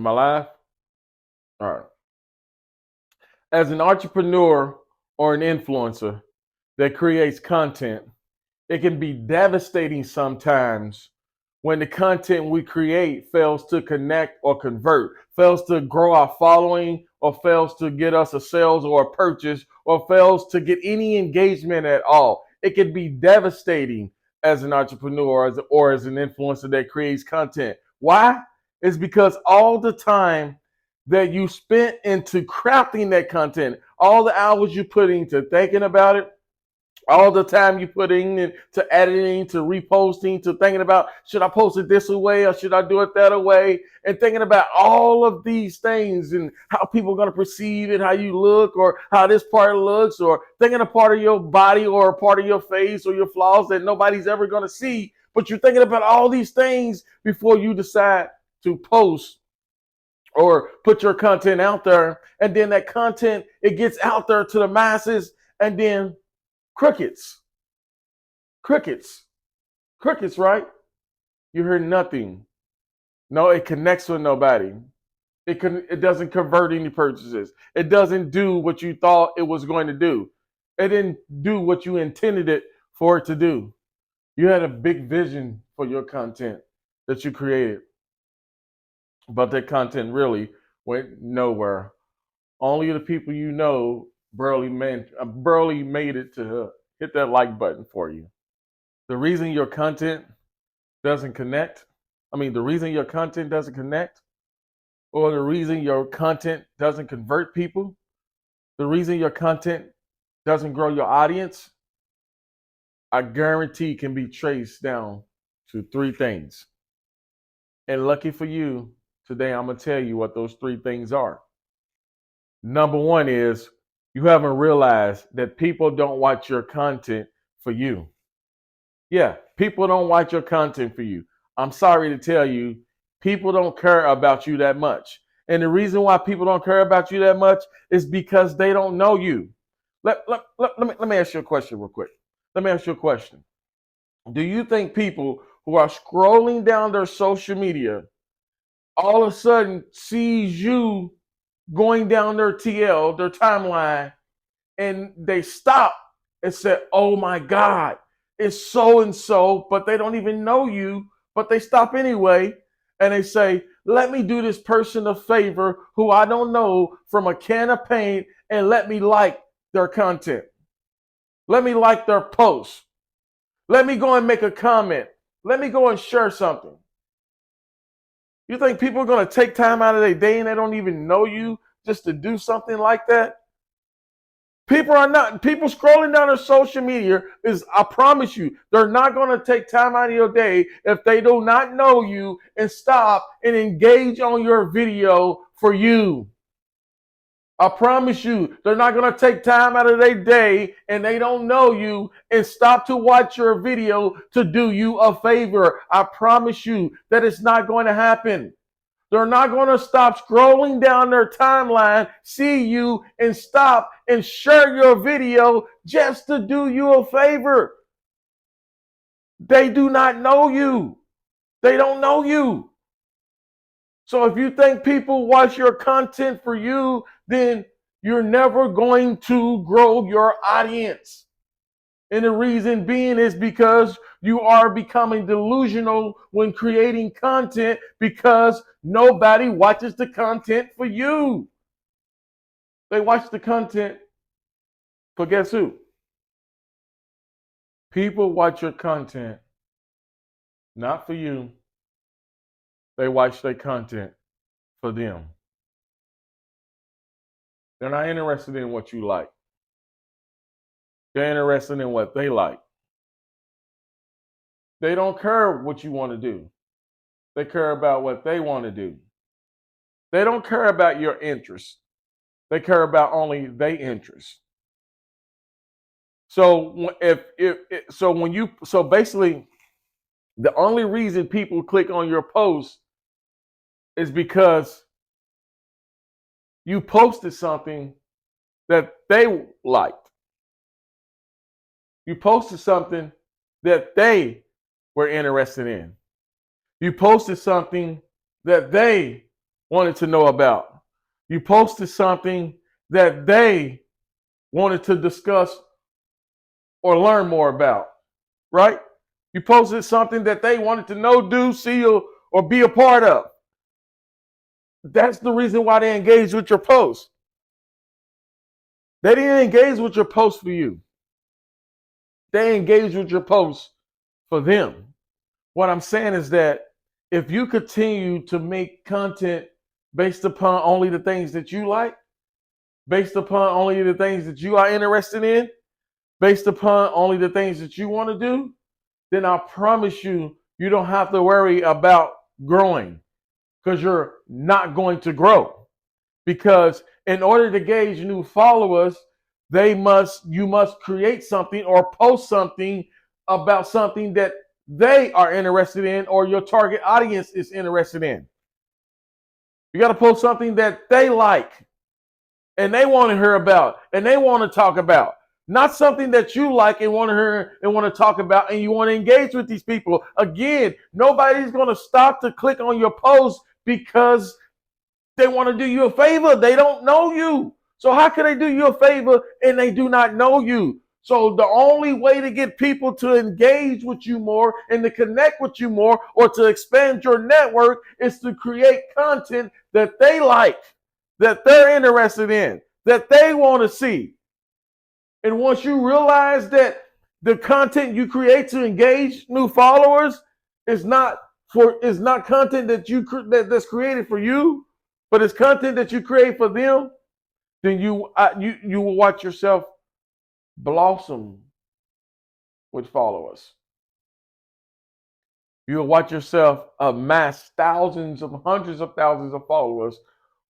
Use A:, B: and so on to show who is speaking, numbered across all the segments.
A: Am I live? All right. As an entrepreneur or an influencer that creates content, it can be devastating sometimes when the content we create fails to connect or convert, fails to grow our following, or fails to get us a sales or a purchase, or fails to get any engagement at all. It can be devastating as an entrepreneur or as an influencer that creates content. Why? It's because all the time that you spent into crafting that content, all the hours you put into thinking about it, all the time you put in to editing, to reposting, to thinking about should I post it this way or should I do it that way, and thinking about all of these things and how people are going to perceive it, how you look or how this part looks, or thinking a part of your body or a part of your face or your flaws that nobody's ever going to see. But you're thinking about all these things before you decide to post or put your content out there. And then that content, it gets out there to the masses, and then crickets, crickets, crickets, right? You hear nothing. No, it connects with nobody. It doesn't convert any purchases. It doesn't do what you thought it was going to do. It didn't do what you intended it for it to do. You had a big vision for your content that you created, but that content really went nowhere. Only the people you know barely made it to hit that like button for you. The reason your content doesn't connect, the reason your content doesn't connect, or the reason your content doesn't convert people, the reason your content doesn't grow your audience, I guarantee can be traced down to three things. And lucky for you, today I'm going to tell you what those three things are. Number one is you haven't realized that people don't watch your content for you. Yeah, people don't watch your content for you. I'm sorry to tell you, people don't care about you that much. And the reason why people don't care about you that much is because they don't know you. Let me ask you a question real quick. Let me ask you a question. Do you think people who are scrolling down their social media all of a sudden sees you going down their TL, their timeline, and they stop and say, oh my God, it's so and so, but they don't even know you, but they stop anyway. And they say, let me do this person a favor who I don't know from a can of paint, and let me like their content. Let me like their post. Let me go and make a comment. Let me go and share something. You think people are going to take time out of their day and they don't even know you just to do something like that? People scrolling down their social media I promise you, they're not going to take time out of your day if they do not know you and stop and engage on your video for you. I promise you, they're not going to take time out of their day and they don't know you and stop to watch your video to do you a favor. I promise you that it's not going to happen. They're not going to stop scrolling down their timeline, see you, and stop and share your video just to do you a favor. They do not know you. They don't know you. So if you think people watch your content for you, then you're never going to grow your audience. And the reason being is because you are becoming delusional when creating content because nobody watches the content for you. They watch the content for guess who? People watch your content not for you. They watch their content for them. They're not interested in what you like. They're interested in what they like. They don't care what you want to do. They care about what they want to do. They don't care about your interests. They care about only their interests. So basically, the only reason people click on your post is because you posted something that they liked. You posted something that they were interested in. You posted something that they wanted to know about. You posted something that they wanted to discuss or learn more about, right? You posted something that they wanted to know, do, see, or be a part of. That's the reason why they engaged with your post. They didn't engage with your post for you. They engaged with your post for them. What I'm saying is that if you continue to make content based upon only the things that you like, based upon only the things that you are interested in, based upon only the things that you want to do, then I promise you, you don't have to worry about growing, because you're not going to grow. Because in order to gauge new followers, you must create something or post something about something that they are interested in or your target audience is interested in. You got to post something that they like and they want to hear about and they want to talk about. Not something that you like and want to hear and want to talk about and you want to engage with these people. Again, nobody's going to stop to click on your post because they want to do you a favor. They don't know you. So how can they do you a favor and they do not know you? So the only way to get people to engage with you more and to connect with you more or to expand your network is to create content that they like, that they're interested in, that they want to see. And once you realize that the content you create to engage new followers is not content that's created for you, but it's content that you create for them, then you will watch yourself blossom with followers. You'll watch yourself amass thousands of hundreds of thousands of followers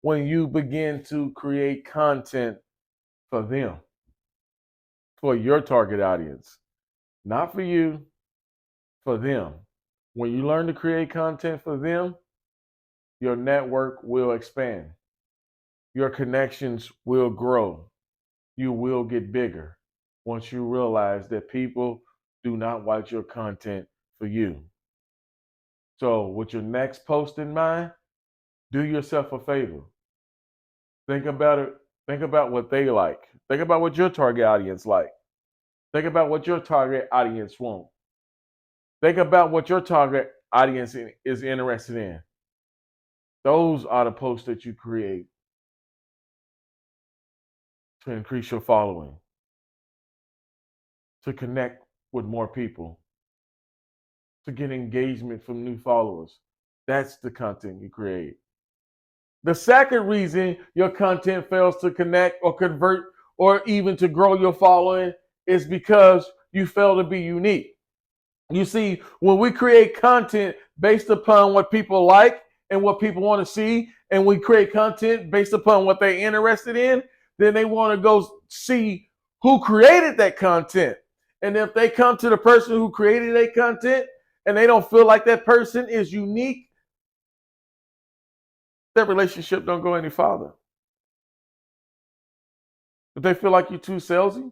A: when you begin to create content for them, for your target audience, not for you, for them. When you learn to create content for them, your network will expand. Your connections will grow. You will get bigger once you realize that people do not watch your content for you. So with your next post in mind, do yourself a favor. Think about it. Think about what they like. Think about what your target audience like. Think about what your target audience wants. Think about what your target audience is interested in. Those are the posts that you create to increase your following, to connect with more people, to get engagement from new followers. That's the content you create. The second reason your content fails to connect or convert or even to grow your following is because you fail to be unique. You see, when we create content based upon what people like and what people want to see, and we create content based upon what they're interested in, then they want to go see who created that content. And if they come to the person who created that content and they don't feel like that person is unique, that relationship don't go any farther. If they feel like you're too salesy,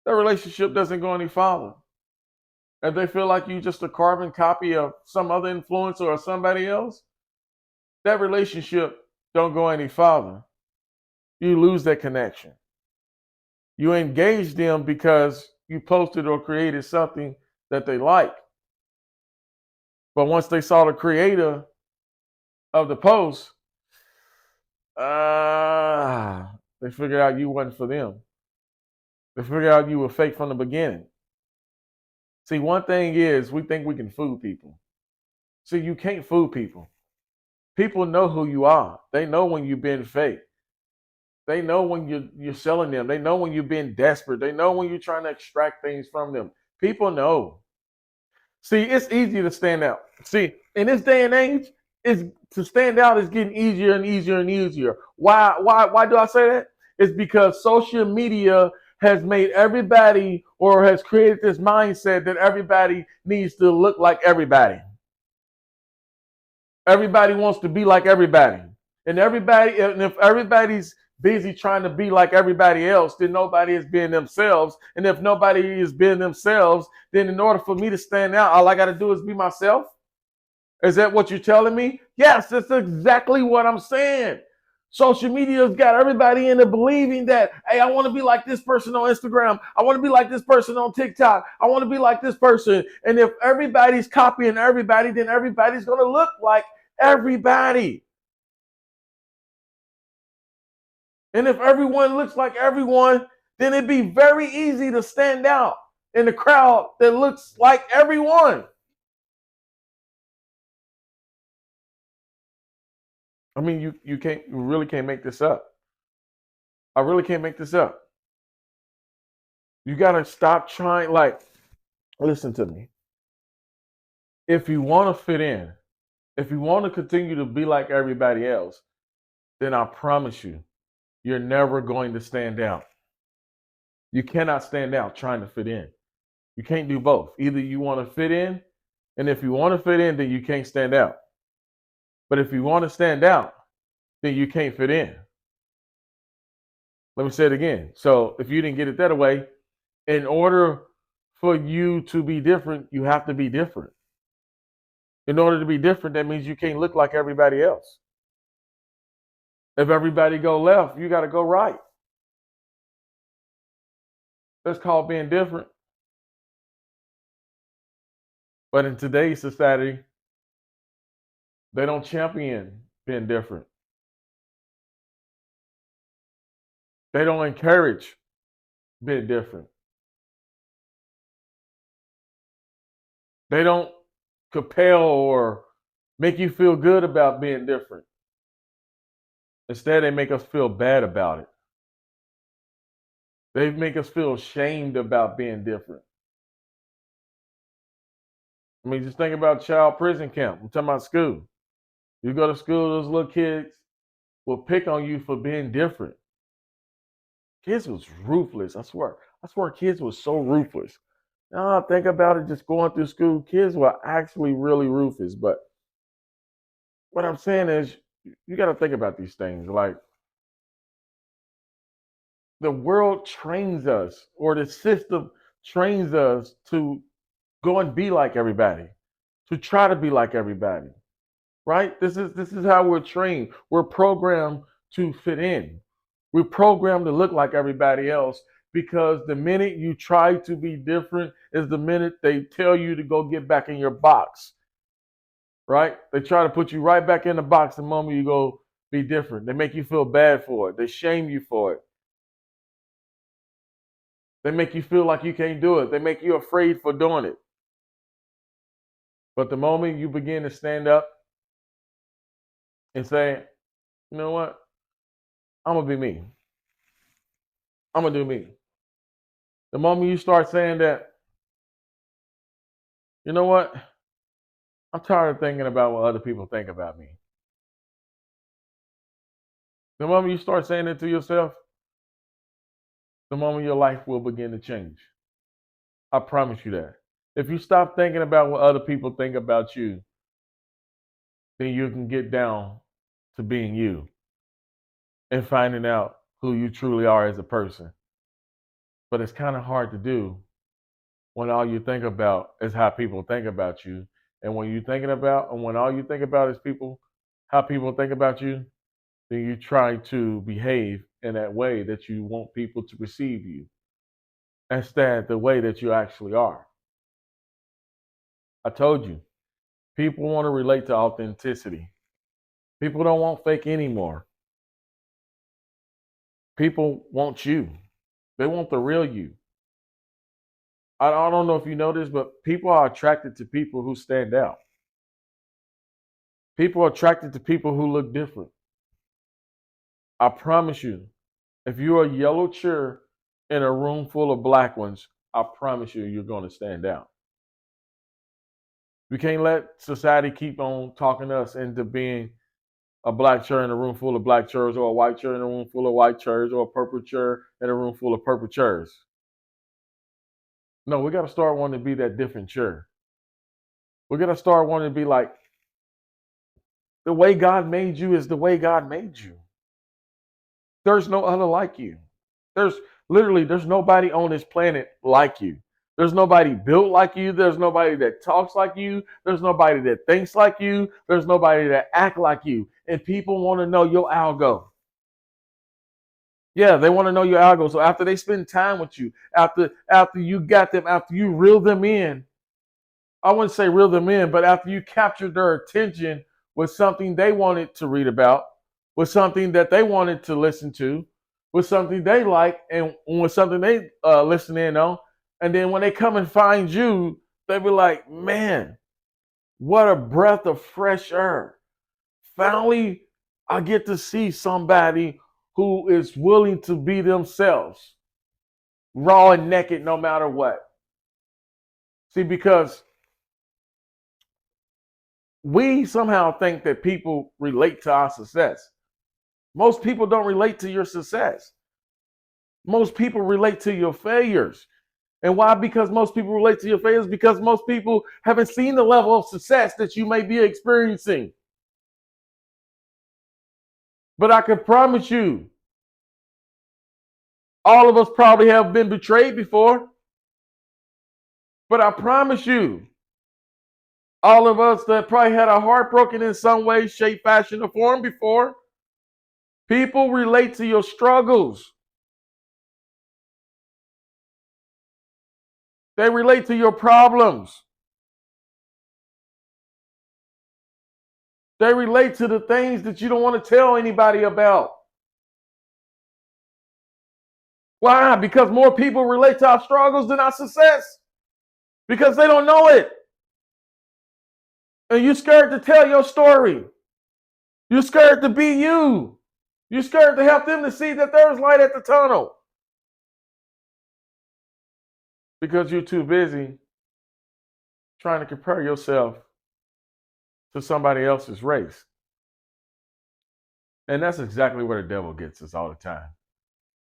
A: that relationship doesn't go any farther. If they feel like you're just a carbon copy of some other influencer or somebody else, that relationship don't go any farther. You lose that connection. You engage them because you posted or created something that they like. But once they saw the creator of the post, they figured out you wasn't for them. They figured out you were fake from the beginning. See, one thing is we think we can fool people. See, you can't fool people. People know who you are. They know when you've been fake. They know when you're selling them. They know when you're being desperate. They know when you're trying to extract things from them. People know. See, it's easy to stand out. See, in this day and age, to stand out is getting easier and easier and easier. Why do I say that? It's because social media has made everybody or has created this mindset that everybody needs to look like everybody. Everybody wants to be like everybody. And if everybody's busy trying to be like everybody else, then nobody is being themselves. And if nobody is being themselves, then in order for me to stand out, all I got to do is be myself. Is that what you're telling me? Yes, that's exactly what I'm saying. Social media's got everybody into believing that, hey, I want to be like this person on Instagram. I want to be like this person on TikTok. I want to be like this person. And if everybody's copying everybody, then everybody's going to look like everybody. And if everyone looks like everyone, then it'd be very easy to stand out in the crowd that looks like everyone. I mean, you really can't make this up. I really can't make this up. You gotta stop trying. Like, listen to me. If you want to fit in, if you want to continue to be like everybody else, then I promise you, you're never going to stand out. You cannot stand out trying to fit in. You can't do both. Either you want to fit in, and if you want to fit in, then you can't stand out. But if you want to stand out, then you can't fit in. Let me say it again. So if you didn't get it that way, in order for you to be different, you have to be different. In order to be different, that means you can't look like everybody else. If everybody go left, you got to go right. That's called being different. But in today's society, they don't champion being different. They don't encourage being different. They don't compel or make you feel good about being different. Instead, they make us feel bad about it. They make us feel ashamed about being different. I mean, just think about child prison camp. I'm talking about school. You go to school, those little kids will pick on you for being different. Kids was ruthless. I swear. I swear kids was so ruthless. Now I think about it, just going through school, kids were actually really ruthless. But what I'm saying is, you got to think about these things. Like, the world trains us, or the system trains us to go and be like everybody, to try to be like everybody. Right? This is how we're trained. We're programmed to fit in. We're programmed to look like everybody else, because the minute you try to be different is the minute they tell you to go get back in your box. Right? They try to put you right back in the box the moment you go be different. They make you feel bad for it. They shame you for it. They make you feel like you can't do it. They make you afraid for doing it. But the moment you begin to stand up and say, you know what? I'm going to be me. I'm going to do me. The moment you start saying that, you know what? I'm tired of thinking about what other people think about me. The moment you start saying it to yourself, the moment your life will begin to change. I promise you that. If you stop thinking about what other people think about you, then you can get down to being you and finding out who you truly are as a person. But it's kind of hard to do when all you think about is how people think about you. And when all you think about is how people think about you, then you try to behave in that way that you want people to perceive you, instead the way that you actually are. I told you, people want to relate to authenticity. People don't want fake anymore. People want you. They want the real you. I don't know if you know this, but people are attracted to people who stand out. People are attracted to people who look different. I promise you, if you're a yellow chair in a room full of black ones, I promise you, you're going to stand out. We can't let society keep on talking us into being a black chair in a room full of black chairs, or a white chair in a room full of white chairs, or a purple chair in a room full of purple chairs. No, we got to start wanting to be that different chair. We're going to start wanting to be like, the way God made you is the way God made you. There's no other like you. There's nobody on this planet like you. There's nobody built like you. There's nobody that talks like you. There's nobody that thinks like you. There's nobody that act like you. And people want to know your algo. Yeah, they want to know your algo. So after they spend time with you, after you got them, after you reel them in, I wouldn't say reel them in, but after you captured their attention with something they wanted to read about, with something that they wanted to listen to, with something they like, and with something they listen in on, and then when they come and find you, they be like, man, what a breath of fresh air. Finally, I get to see somebody who is willing to be themselves, raw and naked no matter what. See, because we somehow think that people relate to our success. Most people don't relate to your success. Most people relate to your failures. And why? Because most people relate to your failures, because most people haven't seen the level of success that you may be experiencing. But I can promise you, all of us probably have been betrayed before. But I promise you, all of us that probably had our heart broken in some way, shape, fashion, or form before. People relate to your struggles. They relate to your problems. They relate to the things that you don't want to tell anybody about. Why? Because more people relate to our struggles than our success. Because they don't know it. And you're scared to tell your story. You're scared to be you. You're scared to help them to see that there's light at the tunnel. Because you're too busy trying to compare yourself to somebody else's race. And that's exactly where the devil gets us all the time.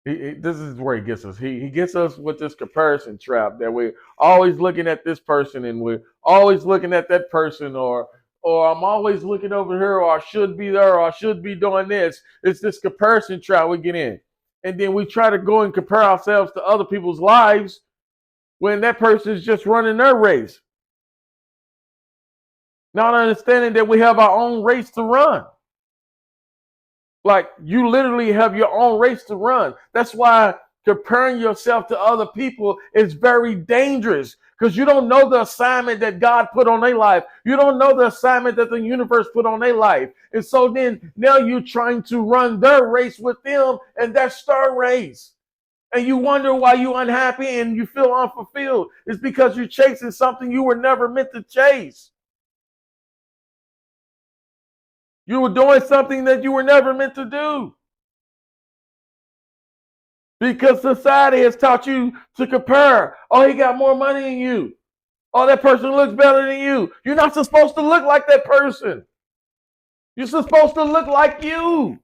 A: This is where he gets us. He gets us with this comparison trap that we're always looking at this person and we're always looking at that person, or I'm always looking over here, or I should be there, or I should be doing this. It's this comparison trap we get in. And then we try to go and compare ourselves to other people's lives when that person is just running their race. Not understanding that we have our own race to run. Like, you literally have your own race to run. That's why comparing yourself to other people is very dangerous, because you don't know the assignment that God put on their life. You don't know the assignment that the universe put on their life. And so then now you're trying to run their race with them, and that's their race. And you wonder why you're unhappy and you feel unfulfilled. It's because you're chasing something you were never meant to chase. You were doing something that you were never meant to do. Because society has taught you to compare. Oh, he got more money than you. Oh, that person looks better than you. You're not supposed to look like that person. You're supposed to look like you.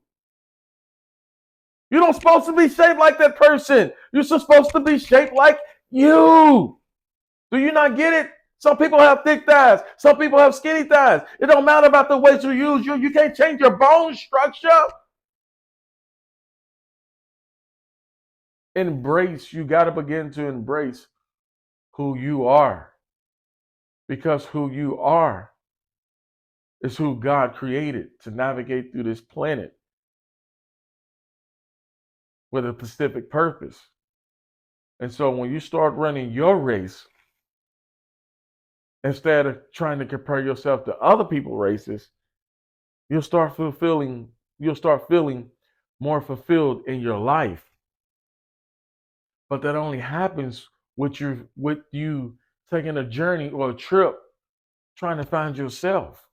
A: You're not supposed to be shaped like that person. You're supposed to be shaped like you. Do you not get it? Some people have thick thighs. Some people have skinny thighs. It don't matter about the weight you use. You can't change your bone structure. Embrace. You got to begin to embrace who you are. Because who you are is who God created to navigate through this planet with a specific purpose. And so when you start running your race, instead of trying to compare yourself to other people's races, you'll start feeling more fulfilled in your life. But that only happens with you taking a journey or a trip trying to find yourself.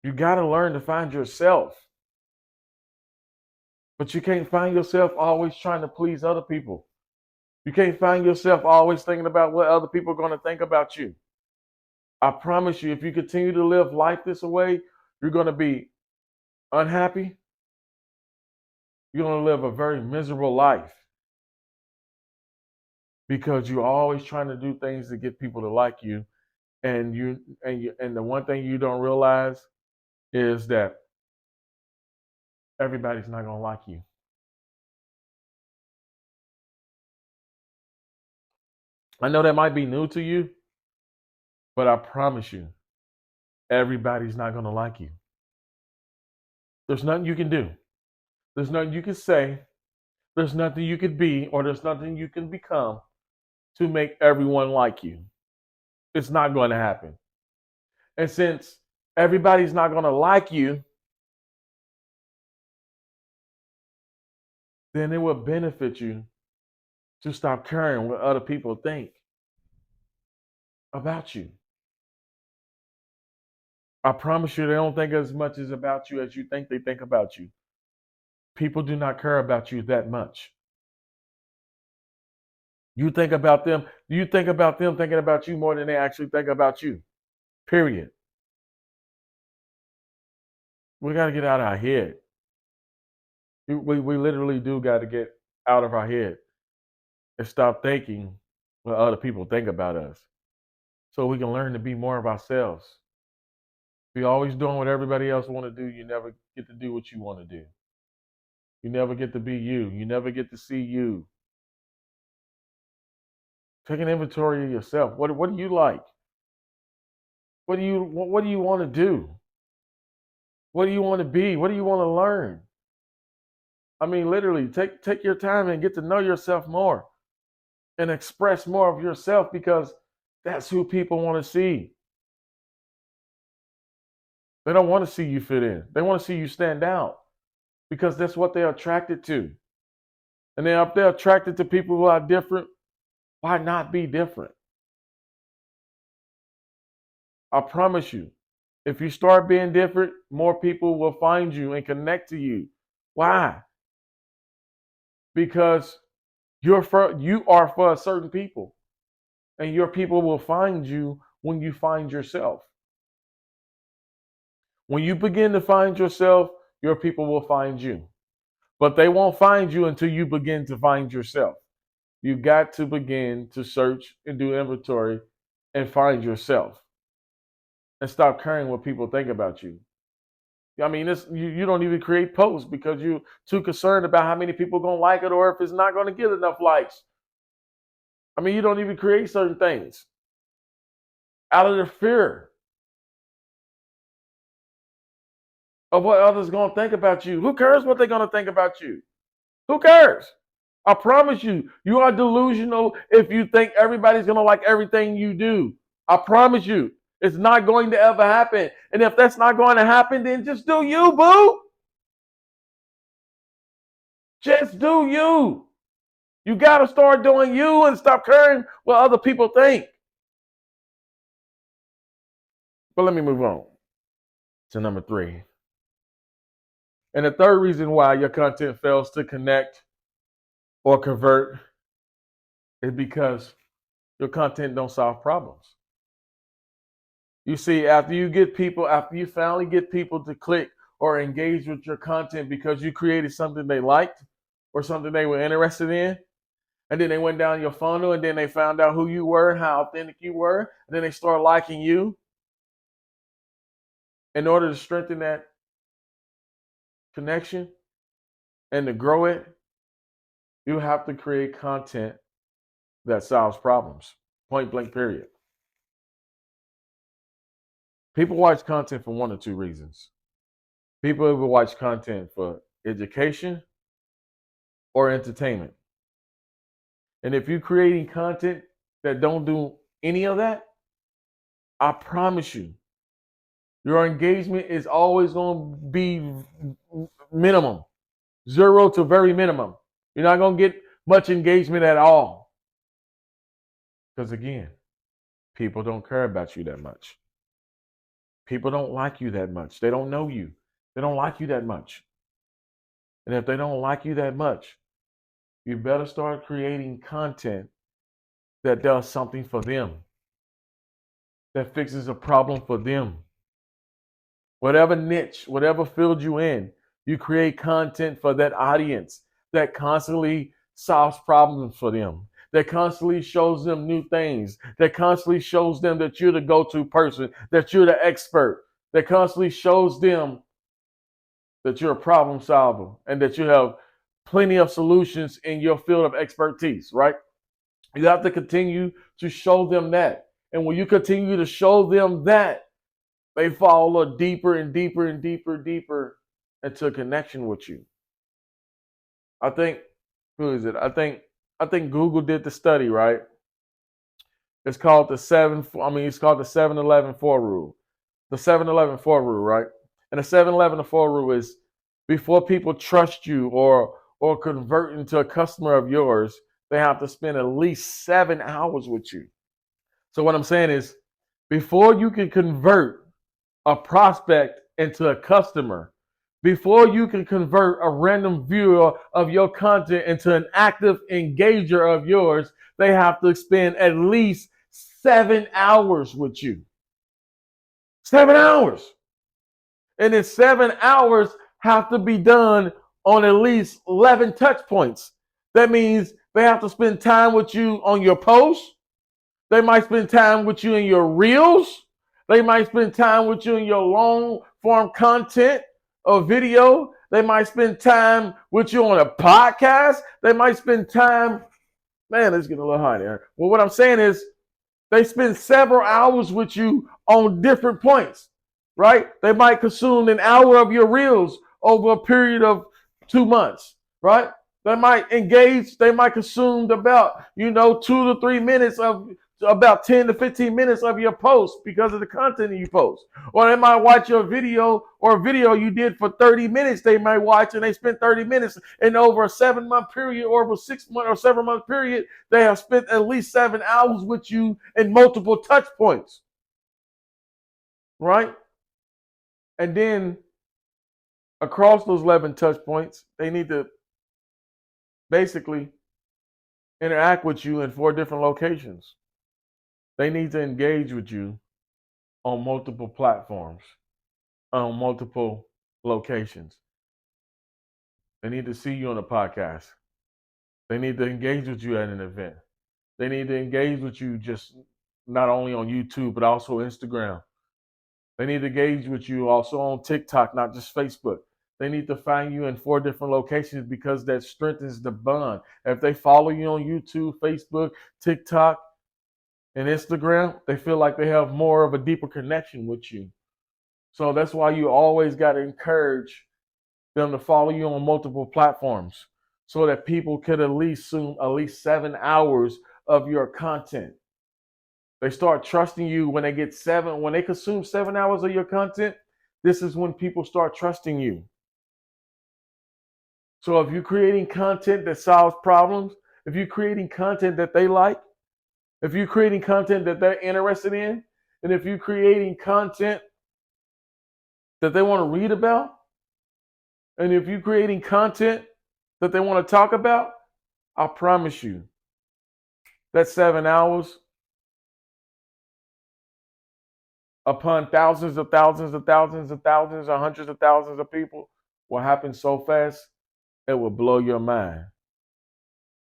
A: You got to learn to find yourself. But you can't find yourself always trying to please other people. You can't find yourself always thinking about what other people are going to think about you. I promise you, if you continue to live life this way, you're going to be unhappy. You're going to live a very miserable life, because you're always trying to do things to get people to like you. And the one thing you don't realize is that everybody's not going to like you. I know that might be new to you, but I promise you, everybody's not going to like you. There's nothing you can do. There's nothing you can say. There's nothing you could be, or there's nothing you can become to make everyone like you. It's not going to happen. And since everybody's not going to like you, then it will benefit you to stop caring what other people think about you. I promise you, they don't think as much as about you as you think they think about you. People do not care about you that much. You think about them thinking about you more than they actually think about you. Period. We got to get out of our head. We literally do got to get out of our head and stop thinking what other people think about us so we can learn to be more of ourselves. If you're always doing what everybody else want to do, you never get to do what you want to do. You never get to be you. You never get to see you. Take an inventory of yourself. What do you like? What do you want to do? What do you want to be? What do you want to learn? I mean, literally, take your time and get to know yourself more and express more of yourself, because that's who people want to see. They don't want to see you fit in. They want to see you stand out, because that's what they're attracted to. And then if they're attracted to people who are different, why not be different? I promise you, if you start being different, more people will find you and connect to you. Why? Because you are for a certain people, and your people will find you when you find yourself. When you begin to find yourself, your people will find you. But they won't find you until you begin to find yourself. You got to begin to search and do inventory and find yourself, and stop caring what people think about you. I mean, you don't even create posts because you're too concerned about how many people are going to like it, or if it's not going to get enough likes. I mean, you don't even create certain things out of the fear of what others are going to think about you. Who cares what they're going to think about you? Who cares? I promise you, you are delusional if you think everybody's going to like everything you do. I promise you, it's not going to ever happen. And if that's not going to happen, then just do you, boo. Just do you. You got to start doing you and stop caring what other people think. But let me move on to number 3. And the third reason why your content fails to connect or convert is because your content don't solve problems. You see, after you finally get people to click or engage with your content because you created something they liked or something they were interested in, and then they went down your funnel, and then they found out who you were, how authentic you were, and then they start liking you. In order to strengthen that connection and to grow it, you have to create content that solves problems. Point blank, period. People watch content for one or two reasons. People either watch content for education or entertainment. And if you're creating content that don't do any of that, I promise you, your engagement is always going to be minimum, 0 to very minimum. You're not going to get much engagement at all. Because again, people don't care about you that much. People don't like you that much. They don't know you. They don't like you that much. And if they don't like you that much, you better start creating content that does something for them, that fixes a problem for them. Whatever niche, whatever field you in, you create content for that audience that constantly solves problems for them, that constantly shows them new things, that constantly shows them that you're the go-to person, that you're the expert, that constantly shows them that you're a problem solver and that you have plenty of solutions in your field of expertise, right? You have to continue to show them that. And when you continue to show them that, they fall a little deeper and deeper and deeper and deeper into a connection with you. I think, who is it? I think Google did the study, right? It's called the it's called the 7-11-4 rule. The 7-11-4 rule, right? And the 7-11-4 rule is before people trust you or convert into a customer of yours, they have to spend at least 7 hours with you. So what I'm saying is, before you can convert a prospect into a customer, before you can convert a random viewer of your content into an active engager of yours, they have to spend at least 7 hours with you. 7 hours. And then 7 hours have to be done on at least 11 touch points. That means they have to spend time with you on your posts. They might spend time with you in your reels. They might spend time with you in your long form content or video. They might spend time with you on a podcast. They might spend time, man, it's getting a little hot here. Well, what I'm saying is they spend several hours with you on different points, right? They might consume an hour of your reels over a period of 2 months, right? They might engage, they might consume about, 2 to 3 minutes of about 10 to 15 minutes of your post because of the content that you post. Or they might watch your video or a video you did for 30 minutes. They might watch and they spend 30 minutes, and over a 7-month period or over a 6-month or 7-month period, they have spent at least 7 hours with you in multiple touch points. Right? And then across those 11 touch points, they need to basically interact with you in 4 different locations. They need to engage with you on multiple platforms, on multiple locations. They need to see you on a podcast. They need to engage with you at an event. They need to engage with you just not only on YouTube, but also Instagram. They need to engage with you also on TikTok, not just Facebook. They need to find you in 4 different locations because that strengthens the bond. If they follow you on YouTube, Facebook, TikTok, and Instagram, they feel like they have more of a deeper connection with you. So that's why you always got to encourage them to follow you on multiple platforms so that people could at least 7 hours of your content. They start trusting you when they consume 7 hours of your content. This is when people start trusting you. So if you're creating content that solves problems, if you're creating content that they like, if you're creating content that they're interested in, and if you're creating content that they want to read about, and if you're creating content that they want to talk about, I promise you that 7 hours upon thousands of thousands of thousands of thousands or hundreds of thousands of people will happen so fast, it will blow your mind.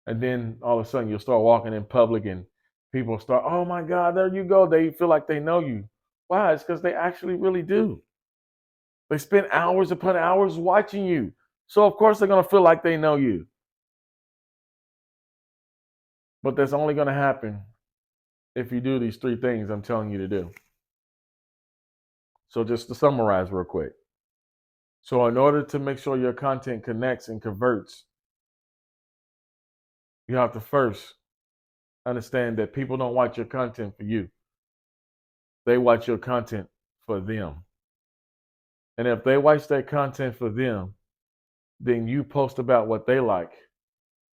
A: And then all of a sudden you'll start walking in public and people start, oh my God, there you go. They feel like they know you. Why? It's because they actually really do. They spend hours upon hours watching you. So of course they're going to feel like they know you. But that's only going to happen if you do these 3 things I'm telling you to do. So just to summarize real quick. So in order to make sure your content connects and converts, you have to first understand that people don't watch your content for you. They watch your content for them. And if they watch that content for them, then you post about what they like,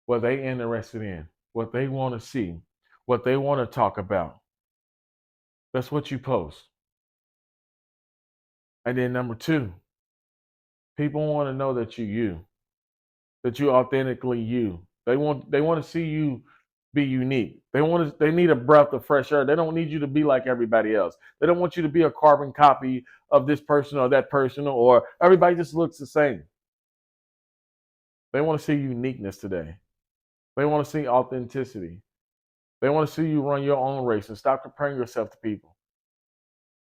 A: what they interested in, what they want to see, what they want to talk about. That's what you post. And then number 2, people want to know that you're you, that you're authentically you. They want to see you be unique. They need a breath of fresh air. They don't need you to be like everybody else. They don't want you to be a carbon copy of this person or that person, or everybody just looks the same. They want to see uniqueness today. They want to see authenticity. They want to see you run your own race and stop comparing yourself to people,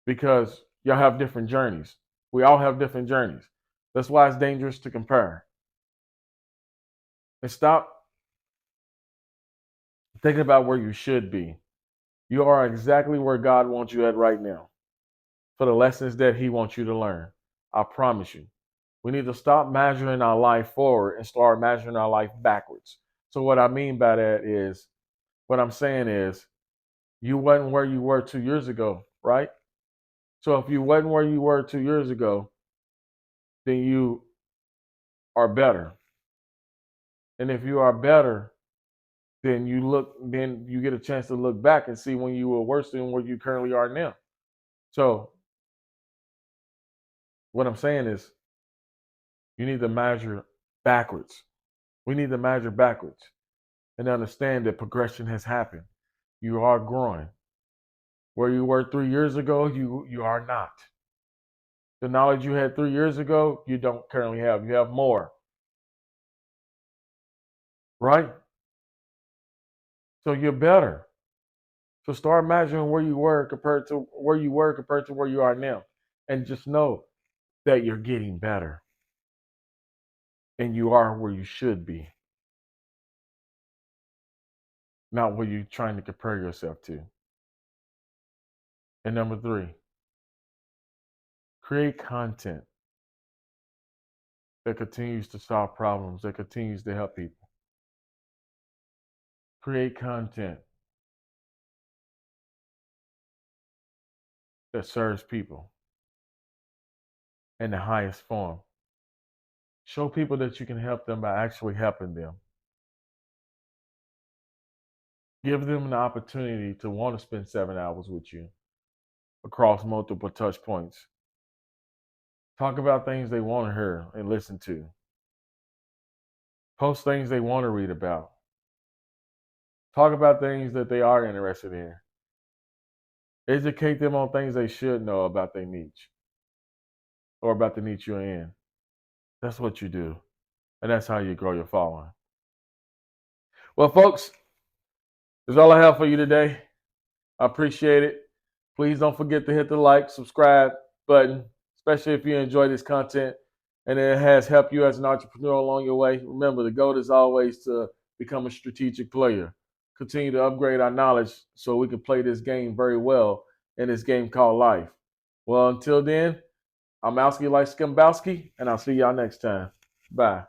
A: because y'all have different journeys. We all have different journeys. That's why it's dangerous to compare. And stop Think about where you should be. You are exactly where God wants you at right now for the lessons that He wants you to learn. I promise you. We need to stop measuring our life forward and start measuring our life backwards. So what I mean by that is, what I'm saying is, you wasn't where you were 2 years ago, right? So if you wasn't where you were 2 years ago, then you are better. And if you are better, then you get a chance to look back and see when you were worse than where you currently are now. So what I'm saying is, you need to measure backwards. We need to measure backwards and understand that progression has happened. You are growing. Where you were 3 years ago, you are not. The knowledge you had 3 years ago, you don't currently have. You have more, right? So you're better. So start imagining where you were compared to where you are now. And just know that you're getting better. And you are where you should be. Not where you're trying to compare yourself to. And number 3, create content that continues to solve problems, that continues to help people. Create content that serves people in the highest form. Show people that you can help them by actually helping them. Give them an opportunity to want to spend 7 hours with you across multiple touch points. Talk about things they want to hear and listen to. Post things they want to read about. Talk about things that they are interested in. Educate them on things they should know about their niche or about the niche you're in. That's what you do. And that's how you grow your following. Well, folks, that's all I have for you today. I appreciate it. Please don't forget to hit the like, subscribe button, especially if you enjoy this content and it has helped you as an entrepreneur along your way. Remember, the goal is always to become a strategic player. Continue to upgrade our knowledge so we can play this game very well in this game called life. Well, until then, I'm 𝐬𝐤 𝐁𝐨𝐤𝐬, and I'll see y'all next time. Bye.